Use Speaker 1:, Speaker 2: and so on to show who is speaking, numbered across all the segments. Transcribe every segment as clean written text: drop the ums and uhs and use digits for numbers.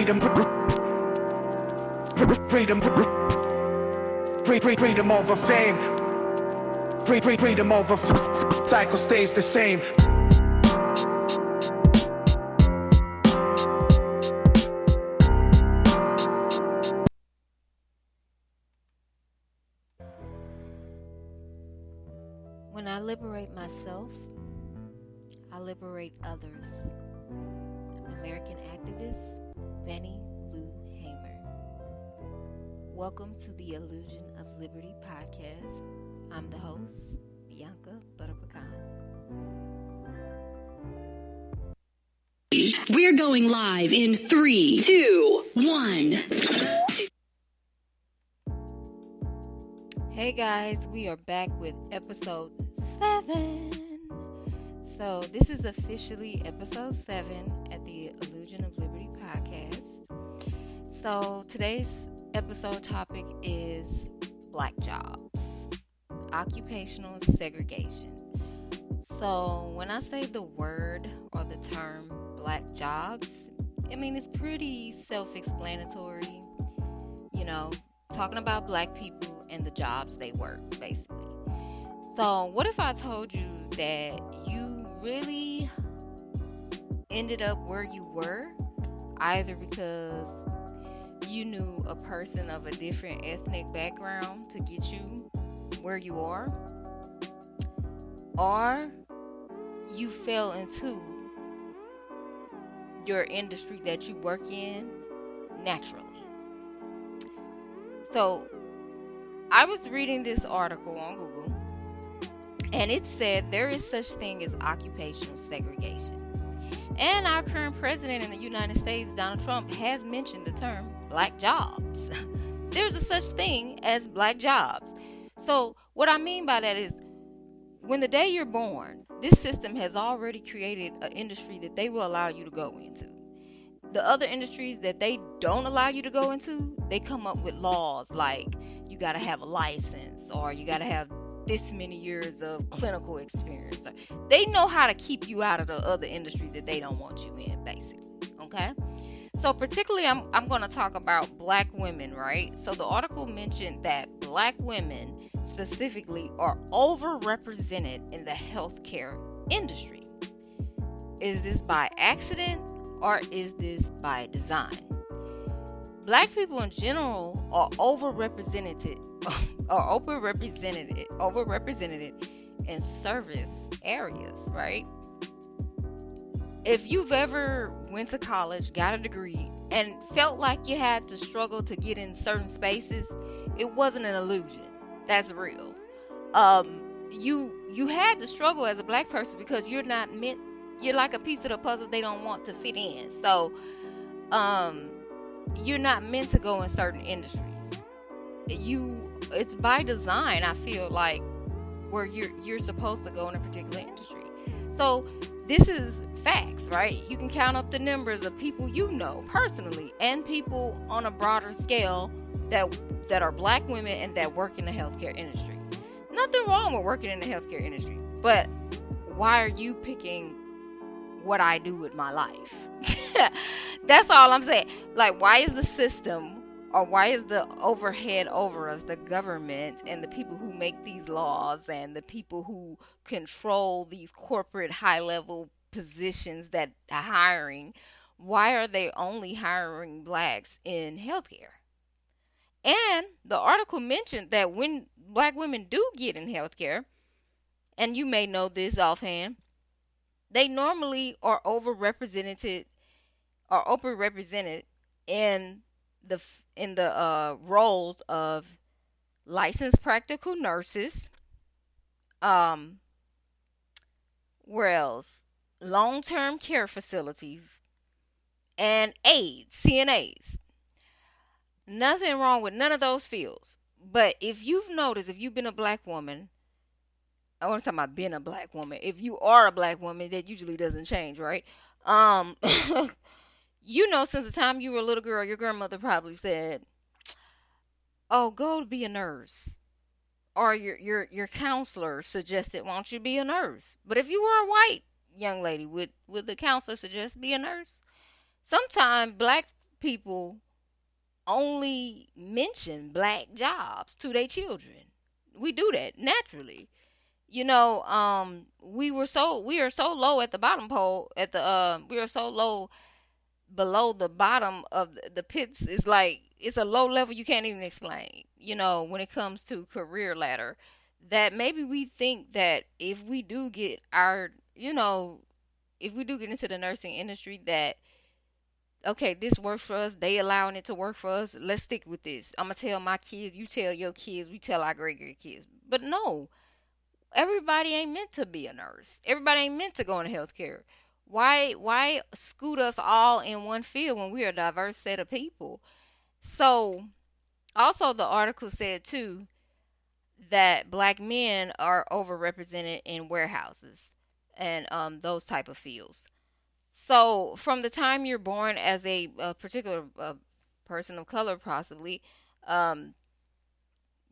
Speaker 1: freedom, freedom, freedom over fame, freedom over cycle stays the same.
Speaker 2: When I liberate myself, I liberate others. American activist Fannie Lou Hamer. Welcome to the Illusion of Liberty podcast. I'm the host, Bianca Butterpecan.
Speaker 3: We're going live in 3, 2, 1.
Speaker 2: Hey guys, we are back with episode 7. So this is officially episode 7 at the Illusion of Liberty podcast. So today's episode topic is black jobs, occupational segregation. So when I say the word or the term black jobs, I mean it's pretty self-explanatory, talking about black people and the jobs they work, basically. So what if I told you that you really ended up where you were, either because you knew a person of a different ethnic background to get you where you are, or you fell into your industry that you work in naturally. So I was reading this article on Google, and it said there is such thing as occupational segregation. And our current president in the United States, Donald Trump, has mentioned the term black jobs. There's a such thing as black jobs. So what I mean by that is, when the day you're born, this system has already created an industry that they will allow you to go into. The other industries that they don't allow you to go into, they come up with laws like you got to have a license, or you got to have this many years of clinical experience. They know how to keep you out of the other industries that they don't want you in, basically. Okay? So particularly, I'm going to talk about black women, right? So the article mentioned that black women specifically are overrepresented in the healthcare industry. Is this by accident, or is this by design? Black people in general are overrepresented in service areas, right? If you've ever went to college, got a degree, and felt like you had to struggle to get in certain spaces, it wasn't an illusion. That's real. You had to struggle as a black person because you're like a piece of the puzzle they don't want to fit in. So, you're not meant to go in certain industries. It's by design, I feel like, where you're supposed to go in a particular industry. So this is facts, right? You can count up the numbers of people you know personally and people on a broader scale that are black women and that work in the healthcare industry. Nothing wrong with working in the healthcare industry, but why are you picking what I do with my life? That's all I'm saying. Like, why is the system, or why is the overhead over us, the government and the people who make these laws and the people who control these corporate high-level positions that are hiring, why are they only hiring blacks in healthcare? And the article mentioned that when black women do get in healthcare, and you may know this offhand, they normally are overrepresented in the roles of licensed practical nurses, where else? Long-term care facilities, and aides, CNAs. Nothing wrong with none of those fields. But if you've noticed, if you've been a black woman, I want to talk about being a black woman. If you are a black woman, that usually doesn't change, right? Since the time you were a little girl, your grandmother probably said, "Oh, go be a nurse," or your counselor suggested, "Why don't you be a nurse?" But if you were a white young lady, would the counselor suggest be a nurse? Sometimes black people only mention black jobs to their children. We do that naturally. We are so low at the bottom pole at the we are so low below the bottom of the pits. It's like it's a low level you can't even explain. When it comes to career ladder, that maybe we think that if we do get if we do get into the nursing industry, that okay, this works for us, they allowing it to work for us, let's stick with this. I'm gonna tell my kids, you tell your kids, we tell our great kids. But no, everybody ain't meant to be a nurse. Everybody ain't meant to go into healthcare. Why scoot us all in one field when we're a diverse set of people? So also the article said too that black men are overrepresented in warehouses and those type of fields. So from the time you're born as a particular person of color, possibly, um,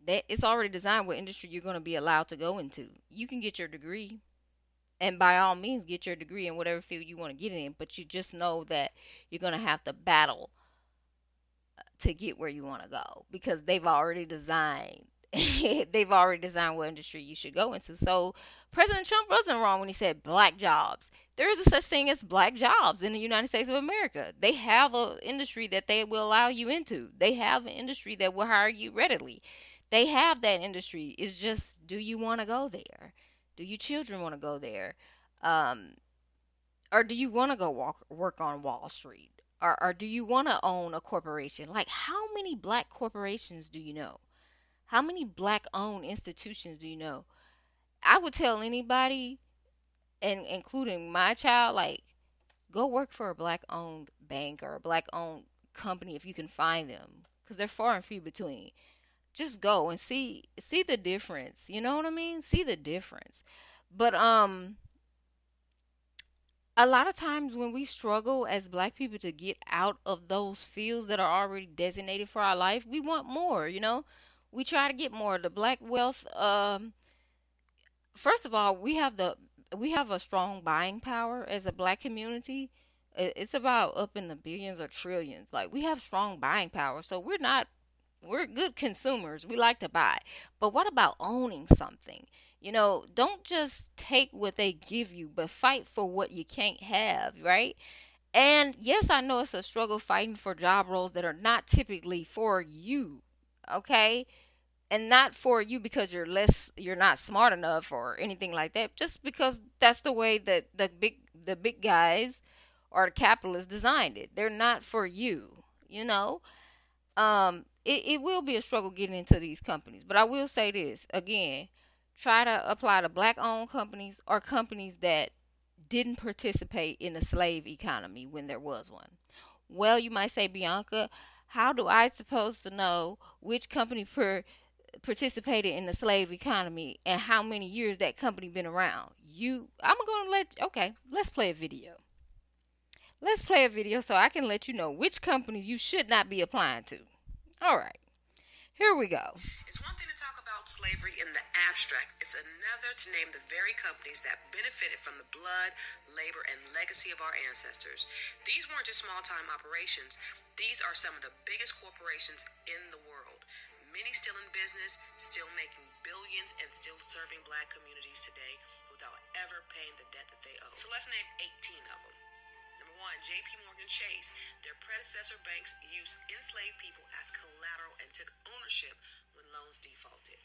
Speaker 2: that it's already designed what industry you're going to be allowed to go into. You can get your degree, and by all means, get your degree in whatever field you want to get in. But you just know that you're going to have to battle to get where you want to go because they've already designed what industry you should go into. So President Trump wasn't wrong when he said black jobs. There is a such thing as black jobs in the United States of America. They have an industry that they will allow you into. They have an industry that will hire you readily. They have that industry. It's just, do you want to go there? Do your children want to go there? Um, or do you want to go work on Wall Street? Or do you want to own a corporation? Like, how many black corporations do you know? How many black owned institutions do you know? I would tell anybody, and including my child, like, go work for a black owned bank or a black owned company if you can find them, because they're far and few between. Just go and see the difference. You know what I mean? See the difference. But a lot of times when we struggle as black people to get out of those fields that are already designated for our life, we want more. We try to get more. The black wealth, first of all, we have a strong buying power as a black community. It's about up in the billions or trillions. Like, we have strong buying power, so we're good consumers. We like to buy. But what about owning something? Don't just take what they give you, but fight for what you can't have, right? And yes, I know it's a struggle fighting for job roles that are not typically for you, okay? And not for you because you're not smart enough or anything like that. Just because that's the way that the big guys or the capitalists designed it. They're not for you, you know? It will be a struggle getting into these companies. But I will say this again, try to apply to black owned companies or companies that didn't participate in the slave economy when there was one. Well, you might say, Bianca, how do I supposed to know which company participated in the slave economy and how many years that company been around? I'm going to okay, let's play a video. Let's play a video so I can let you know which companies you should not be applying to. All right. Here we go.
Speaker 4: It's one thing to talk about slavery in the abstract. It's another to name the very companies that benefited from the blood, labor, and legacy of our ancestors. These weren't just small-time operations. These are some of the biggest corporations in the world. Many still in business, still making billions, and still serving black communities today without ever paying the debt that they owe. So let's name 18 of them. Number one, J.P. Morgan Chase. Their predecessor banks used enslaved people as collateral and took ownership when loans defaulted.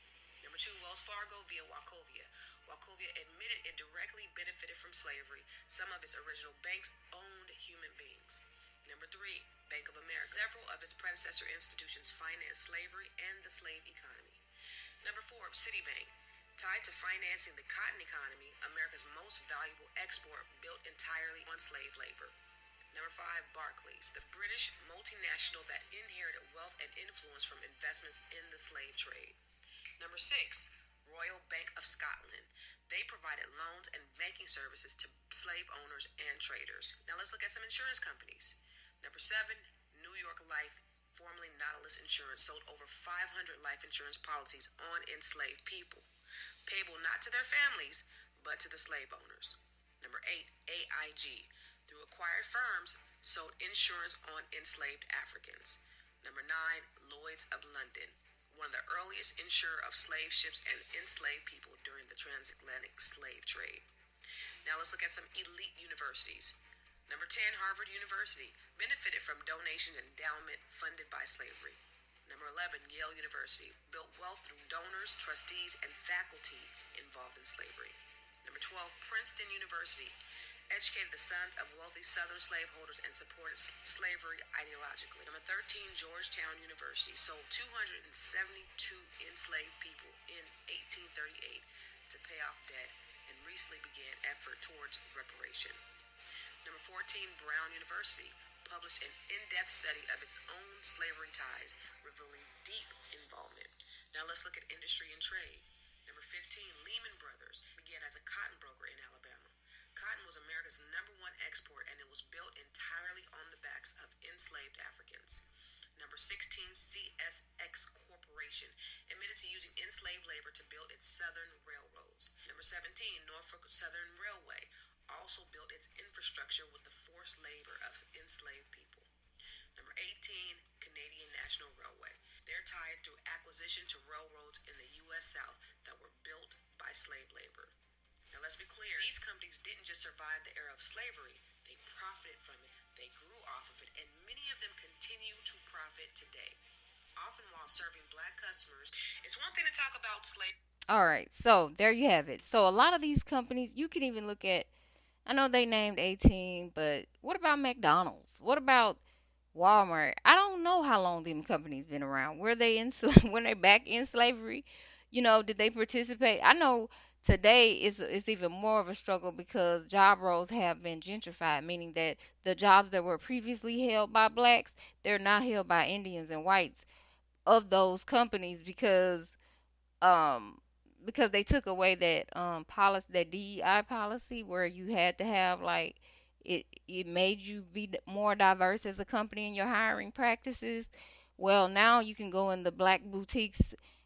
Speaker 4: Number two, Wells Fargo via Wachovia. Wachovia admitted it directly benefited from slavery. Some of its original banks owned human beings. Number three, Bank of America. Several of its predecessor institutions financed slavery and the slave economy. Number four, Citibank. Tied to financing the cotton economy, America's most valuable export built entirely on slave labor. Number five, Barclays, the British multinational that inherited wealth and influence from investments in the slave trade. Number six, Royal Bank of Scotland. They provided loans and banking services to slave owners and traders. Now let's look at some insurance companies. Number seven, New York Life, formerly Nautilus Insurance, sold over 500 life insurance policies on enslaved people, payable not to their families, but to the slave owners. Number eight, AIG. Through a acquired firms sold insurance on enslaved Africans. Number 9, Lloyd's of London, one of the earliest insurer of slave ships and enslaved people during the transatlantic slave trade. Now let's look at some elite universities. Number 10, Harvard University, benefited from donations and endowment funded by slavery. Number 11, Yale University, built wealth through donors, trustees, and faculty involved in slavery. Number 12, Princeton University, educated the sons of wealthy Southern slaveholders and supported slavery ideologically. Number 13, Georgetown University, sold 272 enslaved people in 1838 to pay off debt and recently began effort towards reparation. Number 14, Brown University, published an in-depth study of its own slavery ties, revealing deep involvement. Now let's look at industry and trade. Number 15, Lehman Brothers, began as a cotton broker in Alabama. Cotton was America's #1 export, and it was built entirely on the backs of enslaved Africans. Number 16, CSX Corporation, admitted to using enslaved labor to build its southern railroads. Number 17, Norfolk Southern Railway, also built its infrastructure with the forced labor of enslaved people. Number 18, Canadian National Railway. They're tied through acquisition to railroads in the U.S. South that were built by slave labor. Now let's be clear, these companies didn't just survive the era of slavery, they profited from it, they grew off of it, and many of them continue to profit today, often while serving black customers. It's one thing to talk about slavery.
Speaker 2: All right, so there you have it. So a lot of these companies, you can even look at, I know they named 18, but what about McDonald's? What about Walmart? I don't know how long them companies been around. Were they in when they back in slavery? Did they participate? I know today it's even more of a struggle because job roles have been gentrified, meaning that the jobs that were previously held by blacks, they're now held by Indians and whites of those companies um because they took away that policy, that DEI policy, where you had to have like it made you be more diverse as a company in your hiring practices. Well, now you can go in the black boutiques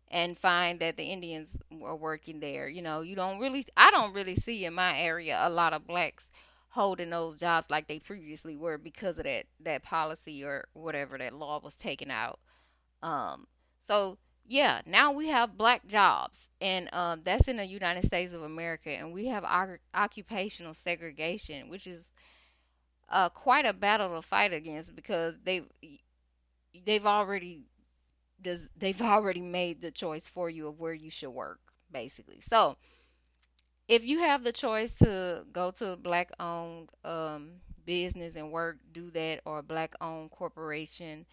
Speaker 2: and find that the Indians are working there. I don't really see in my area a lot of blacks holding those jobs like they previously were because of that policy or whatever, that law was taken out. um, so yeah, now we have black jobs, and that's in the United States of America, and we have occupational segregation, which is quite a battle to fight against because they've already they've already made the choice for you of where you should work, basically. So if you have the choice to go to a black owned business and work, do that, or a black owned corporation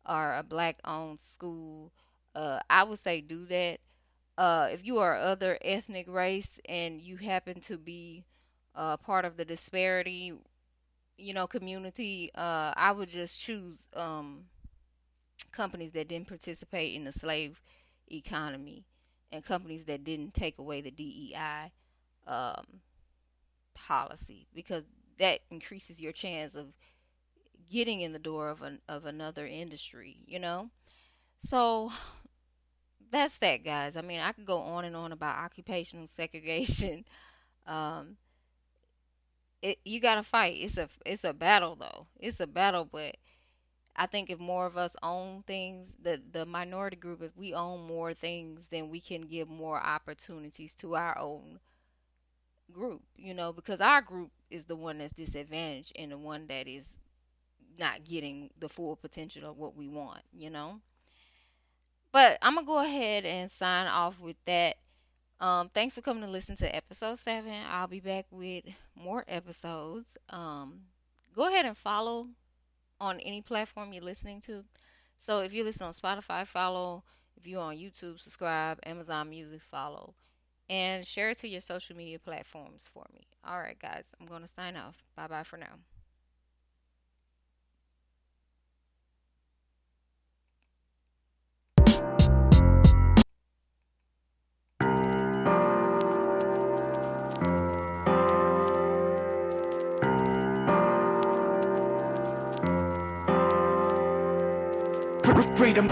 Speaker 2: or a black owned school, I would say do that. If you are other ethnic race and you happen to be part of the disparity, community, I would just choose companies that didn't participate in the slave economy and companies that didn't take away the DEI um, policy, because that increases your chance of getting in the door of another industry. So that's that, guys. I mean, I could go on and on about occupational segregation. Um, you gotta fight. It's a battle though. It's a battle, but I think if more of us own things, the minority group, if we own more things, then we can give more opportunities to our own group. Because our group is the one that's disadvantaged and the one that is not getting the full potential of what we want. But I'm gonna go ahead and sign off with that. Thanks for coming to listen to episode 7. I'll be back with more episodes. Go ahead and follow on any platform you're listening to. So if you listen on Spotify, follow. If you're on YouTube, subscribe. Amazon Music, follow. And share it to your social media platforms for me. All right, guys, I'm going to sign off. Bye bye for now.
Speaker 1: Freedom.